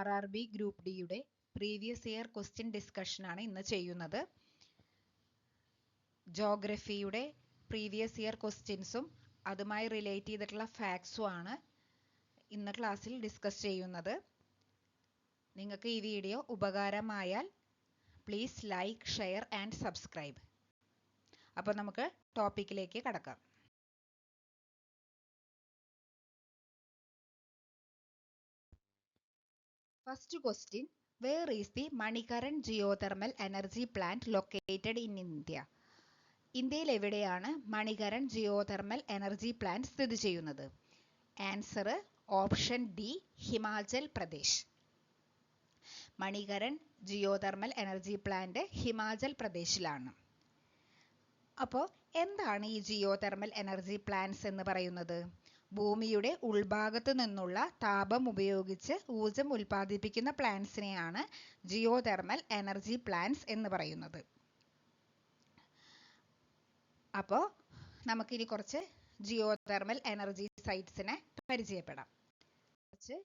RRB group ഡിയുടെ previous year question discussion ആണ് ഇന്ന് ചെയ്യുന്നത്. ജോഗ്രഫിയുടെ പ്രീവിയസ് ഇയർ ക്വസ്റ്റ്യൻസും അതുമായി റിലേറ്റ് ചെയ്തിട്ടുള്ള ഫാക്ട്സും ആണ് ഇന്ന് ക്ലാസ്സിൽ ഡിസ്കസ് ചെയ്യുന്നത്. നിങ്ങൾക്ക് ഈ വീഡിയോ ഉപകാരമായാൽ please like, share and subscribe. അപ്പോൾ നമുക്ക് ടോപ്പിക്കിലേക്ക് കടക്കാം. First question, where is the Manikaran geothermal energy plant located in India? ഇന്ത്യയിൽ എവിടെയാണ് മണികരൺ ജിയോതെർമൽ എനർജി പ്ലാന്റ് സ്ഥിതി ചെയ്യുന്നത്? Answer option D, Himachal Pradesh. Manikaran geothermal energy plant Himachal പ്രദേശിലാണ്. അപ്പോൾ എന്താണ് ഈ ജിയോതെർമൽ എനർജി പ്ലാന്റ്സ് എന്ന് പറയുന്നത്? ഭൂമിയുടെ ഉൾഭാഗത്ത് നിന്നുള്ള താപം ഉപയോഗിച്ച് ഊർജം ഉൽപ്പാദിപ്പിക്കുന്ന പ്ലാന്റ്സിനെയാണ് ജിയോതെർമൽ എനർജി പ്ലാന്റ്സ് എന്ന് പറയുന്നത്. അപ്പോൾ നമുക്കിനി കുറച്ച് ജിയോതെർമൽ എനർജി സൈറ്റ്സിനെ പരിചയപ്പെടാം. കുറച്ച്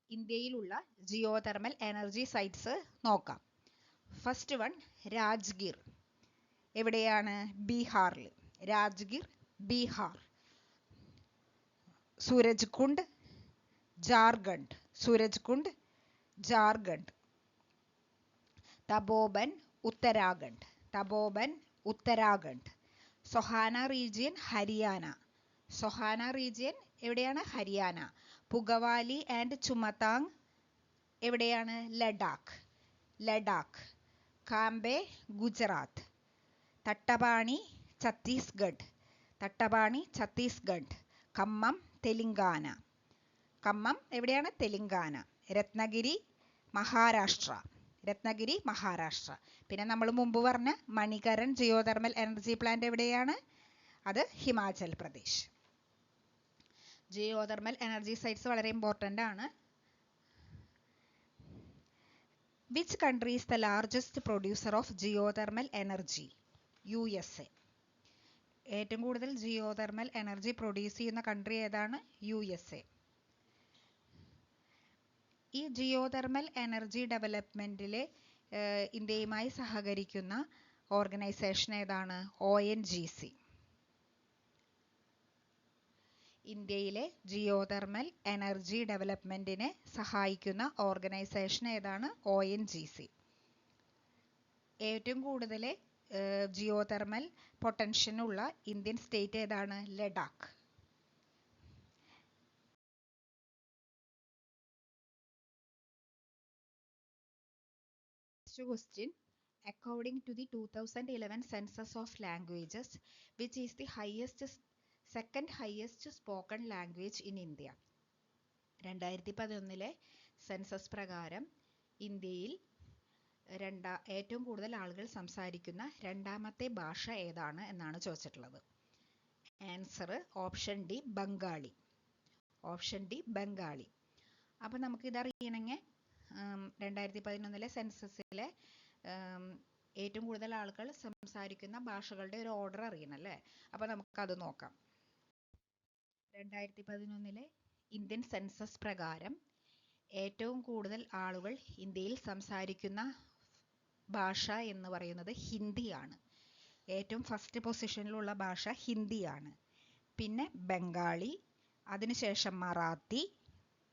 ഇന്ത്യയിലുള്ള ജിയോതെർമൽ എനർജി സൈറ്റ്സ് നോക്കാം. First one, Rajgir. എവിടെയാണ്? ബീഹാറിൽ. രാജ്ഗീർ, ബീഹാർ. സൂരജ്കുണ്ട്, ജാർഖണ്ഡ്. സൂരജ്കുണ്ട്, ജാർഖണ്ഡ്. തപോബൻ, ഉത്തരാഖണ്ഡ്. തപോബൻ, ഉത്തരാഖണ്ഡ്. സൊഹാന റീജിയൻ, ഹരിയാന. സൊഹാന റീജിയൻ എവിടെയാണ്? ഹരിയാന. പുഗവാലി ആൻഡ് ചുമതാങ് എവിടെയാണ്? ലഡാക്ക്. ലഡാക്ക്. കാംബെ, ഗുജറാത്ത്. തട്ടപാണി, ഛത്തീസ്ഗഡ്. തട്ടപാണി, ഛത്തീസ്ഗഡ്. ഖമ്മം, തെലങ്കാന. ഖമ്മം എവിടെയാണ്? തെലങ്കാന. രത്നഗിരി, മഹാരാഷ്ട്ര. രത്നഗിരി, മഹാരാഷ്ട്ര. പിന്നെ നമ്മൾ മുമ്പ് പറഞ്ഞ മണികരൺ ജിയോതെർമൽ എനർജി പ്ലാന്റ് എവിടെയാണ്? അത് Himachal Pradesh. Geothermal energy sites വളരെ ഇമ്പോർട്ടൻ്റ് ആണ്. Which country is the largest producer of geothermal energy? USA. ഏറ്റവും കൂടുതൽ ജിയോതെർമൽ എനർജി പ്രൊഡ്യൂസ് ചെയ്യുന്ന കൺട്രി ഏതാണ്? USA. ഈ ജിയോതെർമൽ എനർജി ഡെവലപ്മെൻറ്റിൽ ഇന്ത്യയുമായി സഹകരിക്കുന്ന ഓർഗനൈസേഷൻ ഏതാണ്? ONGC. ഇന്ത്യയിലെ ജിയോതെർമൽ എനർജി ഡെവലപ്മെൻറ്റിനെ സഹായിക്കുന്ന ഓർഗനൈസേഷൻ ഏതാണ്? ONGC. ഏറ്റവും കൂടുതൽ ജിയോതെർമൽ പൊട്ടൻഷ്യൽ ഉള്ള ഇന്ത്യൻ സ്റ്റേറ്റ് ഏതാണ്? Ladakh. Question, according to the 2011 census of languages, which is the second highest spoken language in India? 2011 census പ്രകാരം ഇന്ത്യയിൽ ഏറ്റവും കൂടുതൽ ആളുകൾ സംസാരിക്കുന്ന രണ്ടാമത്തെ ഭാഷ ഏതാണ് എന്നാണ് ചോദിച്ചിട്ടുള്ളത്. Answer option D, Bengali. Option D, Bengali. അപ്പം നമുക്കിതറിയണമെങ്കിൽ 2011 സെൻസസിലെ ഏറ്റവും കൂടുതൽ ആളുകൾ സംസാരിക്കുന്ന ഭാഷകളുടെ ഒരു ഓർഡർ അറിയണം അല്ലേ? അപ്പോൾ നമുക്കത് നോക്കാം. 2011 ഇന്ത്യൻ സെൻസസ് പ്രകാരം ഏറ്റവും കൂടുതൽ ആളുകൾ ഇന്ത്യയിൽ സംസാരിക്കുന്ന ഭാഷ എന്ന് പറയുന്നത് ഹിന്ദിയാണ്. ഏറ്റവും ഫസ്റ്റ് പൊസിഷനിലുള്ള ഭാഷ ഹിന്ദിയാണ്. പിന്നെ ബംഗാളി, അതിനുശേഷം മറാത്തി,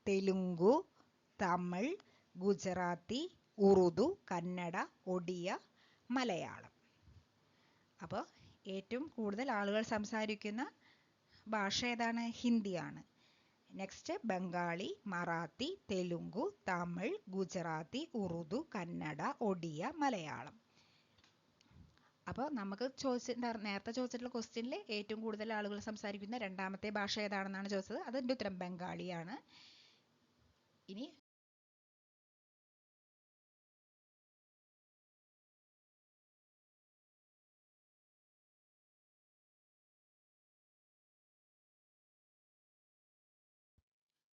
തെലുങ്കു, തമിഴ്, ഗുജറാത്തി, ഉറുദു, കന്നഡ, ഒഡിയ, മലയാളം. അപ്പോൾ ഏറ്റവും കൂടുതൽ ആളുകൾ സംസാരിക്കുന്ന ഭാഷ ഏതാണ്? ഹിന്ദിയാണ്. നെക്സ്റ്റ് ബംഗാളി, മറാത്തി, തെലുങ്കു, തമിഴ്, ഗുജറാത്തി, ഉറുദു, കന്നഡ, ഒഡിയ, മലയാളം. അപ്പോൾ നമുക്ക് നേരത്തെ ചോദിച്ചിട്ടുള്ള ക്വസ്റ്റ്യനിൽ ഏറ്റവും കൂടുതൽ ആളുകൾ സംസാരിക്കുന്ന രണ്ടാമത്തെ ഭാഷ ഏതാണെന്നാണ് ചോദിച്ചത്. അതിൻ്റെ ഉത്തരം ബംഗാളിയാണ്. ഇനി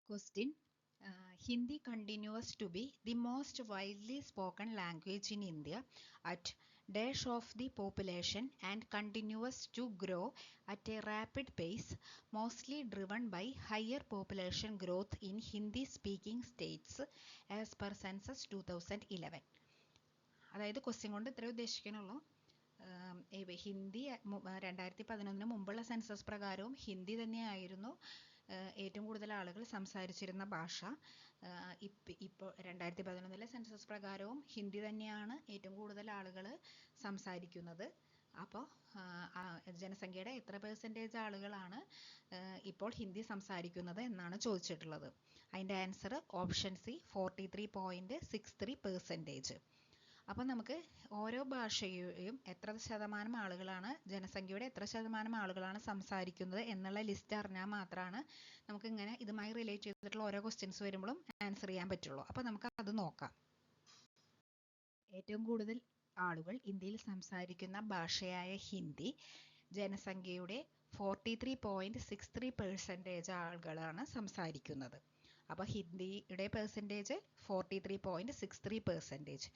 question, Hindi continues to be the most widely spoken language in India at dash of the population and continues to grow at a rapid pace, mostly driven by higher population growth in Hindi-speaking states as per Census 2011. അതായത് question കൊണ്ട് ഇത്രേ ഉദ്ദേശിക്കാനുള്ളൂ. ഹിന്ദി 2011 മുമ്പുള്ള census പ്രകാരവും Hindi തന്നെയായിരുന്നു ഏറ്റവും കൂടുതൽ ആളുകൾ സംസാരിച്ചിരുന്ന ഭാഷ. ഇപ്പോൾ 2011 സെൻസസ് പ്രകാരവും ഹിന്ദി തന്നെയാണ് ഏറ്റവും കൂടുതൽ ആളുകൾ സംസാരിക്കുന്നത്. അപ്പോൾ ജനസംഖ്യയുടെ എത്ര പെർസെൻറ്റേജ് ആളുകളാണ് ഇപ്പോൾ ഹിന്ദി സംസാരിക്കുന്നത് എന്നാണ് ചോദിച്ചിട്ടുള്ളത്. അതിൻ്റെ ആൻസർ ഓപ്ഷൻ സി 43.63%. അപ്പം നമുക്ക് ഓരോ ഭാഷയെയും എത്ര ശതമാനം ആളുകളാണ്, ജനസംഖ്യയുടെ എത്ര ശതമാനം ആളുകളാണ് സംസാരിക്കുന്നത് എന്നുള്ള ലിസ്റ്റ് അറിഞ്ഞാൽ മാത്രമാണ് നമുക്ക് ഇങ്ങനെ ഇതുമായി റിലേറ്റ് ചെയ്തിട്ടുള്ള ഓരോ ക്വസ്റ്റ്യൻസ് വരുമ്പോഴും ആൻസർ ചെയ്യാൻ പറ്റുള്ളൂ. അപ്പം നമുക്ക് അത് നോക്കാം. ഏറ്റവും കൂടുതൽ ആളുകൾ ഇന്ത്യയിൽ സംസാരിക്കുന്ന ഭാഷയായ ഹിന്ദി ജനസംഖ്യയുടെ 43.63% ആളുകളാണ് സംസാരിക്കുന്നത്. അപ്പോൾ ഹിന്ദിയുടെ പെർസെൻറ്റേജ് 43.63%.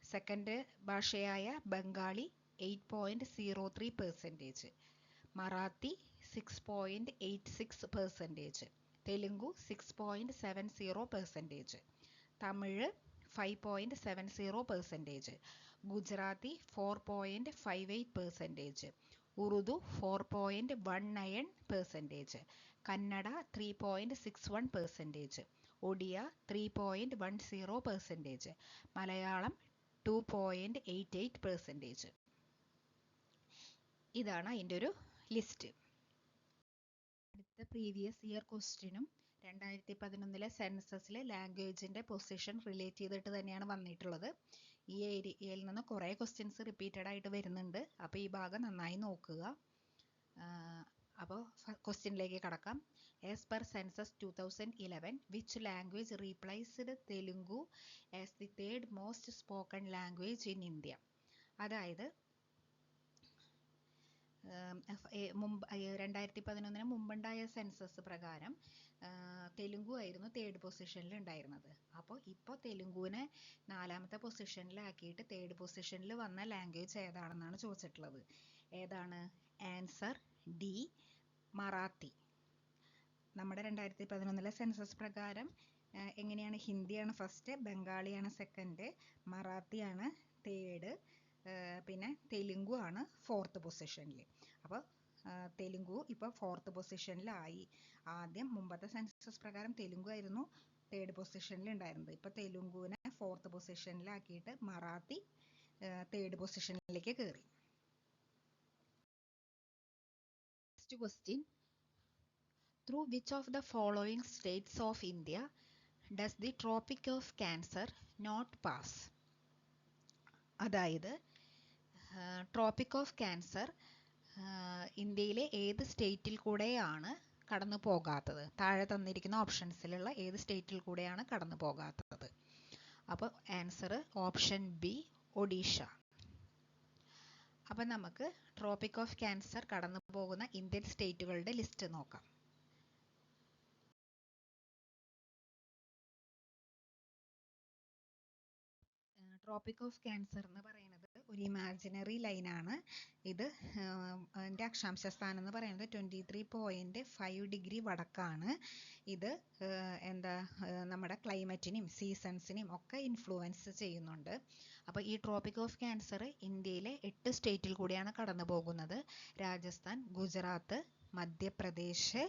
സെക്കൻഡ് ഭാഷയായ ബംഗാളി 8.03%, മറാത്തി 6.86%, തെലുങ്കു 6.70%, തമിഴ് 5.70%, ഗുജറാത്തി 4.58%, ഉറുദു 4.19%, കന്നഡ 3.61%, ഒഡിയ 3.10%, മലയാളം 2.88%. ഇതാണ് അതിൻ്റെ ഒരു ലിസ്റ്റ്. അടുത്ത പ്രീവിയസ് ഇയർ ക്വസ്റ്റ്യനും 2011 സെൻസസിലെ ലാംഗ്വേജിൻ്റെ പൊസിഷൻ റിലേറ്റ് ചെയ്തിട്ട് തന്നെയാണ് വന്നിട്ടുള്ളത്. ഈ ഏരിയയിൽ നിന്ന് കുറേ ക്വസ്റ്റ്യൻസ് റിപ്പീറ്റഡ് ആയിട്ട് വരുന്നുണ്ട്. അപ്പോൾ ഈ ഭാഗം നന്നായി നോക്കുക. അപ്പോൾ ക്വസ്റ്റ്യനിലേക്ക് കടക്കാം. As per census 2011, which language replaced Telugu as the third most spoken language in India? അതായത് 2011 മുമ്പുണ്ടായ സെൻസസ് പ്രകാരം തെലുങ്കു ആയിരുന്നു തേർഡ് പൊസിഷനിൽ ഉണ്ടായിരുന്നത്. അപ്പോൾ ഇപ്പോൾ തെലുങ്കുവിനെ 4ാമത്തെ പൊസിഷനിലാക്കിയിട്ട് തേർഡ് പൊസിഷനിൽ വന്ന ലാംഗ്വേജ് ഏതാണെന്നാണ് ചോദിച്ചിട്ടുള്ളത്. ഏതാണ്? Answer D, Marathi. നമ്മുടെ 2011 സെൻസസ് പ്രകാരം എങ്ങനെയാണ്? ഹിന്ദിയാണ് ഫസ്റ്റ്, ബംഗാളിയാണ് സെക്കൻഡ്, മറാത്തിയാണ് തേർഡ്, പിന്നെ തെലുങ്കു ആണ് 4th പൊസിഷനിൽ. അപ്പോൾ തെലുങ്കു ഇപ്പോൾ 4th പൊസിഷനിലായി. ആദ്യം മുമ്പത്തെ സെൻസസ് പ്രകാരം തെലുങ്കു ആയിരുന്നു തേർഡ് പൊസിഷനിൽ ഉണ്ടായിരുന്നത്. ഇപ്പോൾ തെലുങ്കുവിനെ 4th പൊസിഷനിലാക്കിയിട്ട് മറാത്തി തേർഡ് പൊസിഷനിലേക്ക് കയറി. Next question. Through which of the following states of India does the Tropic of Cancer not pass? അതായത് ട്രോപ്പിക് ഓഫ് ക്യാൻസർ ഇന്ത്യയിലെ ഏത് സ്റ്റേറ്റിൽ കൂടെയാണ് കടന്നു പോകാത്തത്? താഴെ തന്നിരിക്കുന്ന ഓപ്ഷൻസിലുള്ള ഏത് സ്റ്റേറ്റിൽ കൂടെയാണ് കടന്നു പോകാത്തത്? അപ്പോൾ ആൻസർ ഓപ്ഷൻ ബി, ഒഡീഷ. അപ്പം നമുക്ക് ട്രോപ്പിക് ഓഫ് ക്യാൻസർ കടന്നു പോകുന്ന ഇന്ത്യൻ സ്റ്റേറ്റുകളുടെ ലിസ്റ്റ് നോക്കാം. ട്രോപ്പിക് ഓഫ് ക്യാൻസർ എന്ന് പറയുന്നത് ഒരു ഇമാജിനറി ലൈനാണ്. ഇത് അതിൻ്റെ അക്ഷാംശ സ്ഥാനം എന്ന് പറയുന്നത് 23.5 ഡിഗ്രി വടക്കാണ്. ഇത് നമ്മുടെ ക്ലൈമറ്റിനെയും സീസൺസിനെയും ഒക്കെ ഇൻഫ്ലുവൻസ് ചെയ്യുന്നുണ്ട്. അപ്പോൾ ഈ ട്രോപ്പിക് ഓഫ് ക്യാൻസർ ഇന്ത്യയിലെ 8 സ്റ്റേറ്റിൽ കൂടിയാണ് കടന്നു പോകുന്നത്. രാജസ്ഥാൻ, ഗുജറാത്ത്, മധ്യപ്രദേശ്,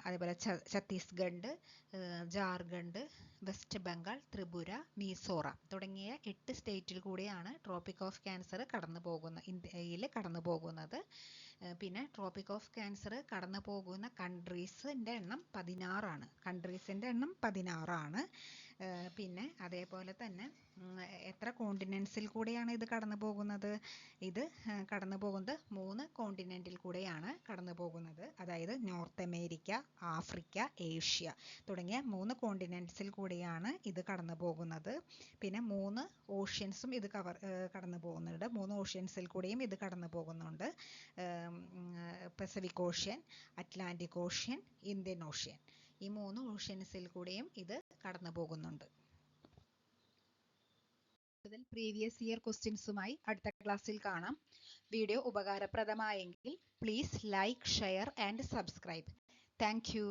അതേപോലെ ഛത്തീസ്ഗഡ്, ജാർഖണ്ഡ്, വെസ്റ്റ് ബംഗാൾ, ത്രിപുര, മിസോറാം തുടങ്ങിയ 8 സ്റ്റേറ്റിൽ കൂടിയാണ് ട്രോപ്പിക് ഓഫ് ക്യാൻസർ ഇന്ത്യയിൽ കടന്നു പോകുന്നത്. പിന്നെ ട്രോപ്പിക് ഓഫ് ക്യാൻസർ കടന്നു പോകുന്ന കൺട്രീസിൻ്റെ എണ്ണം 16 ആണ്. പിന്നെ അതേപോലെ തന്നെ എത്ര കോണ്ടിനെൻസിൽ കൂടെയാണ് ഇത് കടന്നു പോകുന്നത്? ഇത് കടന്നു പോകുന്നത് 3 കോണ്ടിനെൻറ്റിൽ കൂടെയാണ് കടന്നു പോകുന്നത്. അതായത് നോർത്ത് അമേരിക്ക, ആഫ്രിക്ക, ഏഷ്യ തുടങ്ങിയ 3 കോണ്ടിനെൻറ്റ്സിൽ കൂടെയാണ് ഇത് കടന്നു പോകുന്നത്. പിന്നെ 3 ഓഷ്യൻസും ഇത് കടന്നു പോകുന്നുണ്ട്. 3 ഓഷ്യൻസിൽ കൂടെയും ഇത് കടന്നു പോകുന്നുണ്ട്. Pacific ocean, Atlantic ocean, Indian ocean. ഈ 3 ഓഷ്യൻസിൽ കൂടെയും ഇത് കടന്നു പോകുന്നുണ്ട്. കൂടുതൽ പ്രീവിയസ് ഇയർ ക്വസ്റ്റ്യൻസുമായി അടുത്ത ക്ലാസ്സിൽ കാണാം. വീഡിയോ ഉപകാരപ്രദമായെങ്കിൽ please like, share and subscribe. Thank U.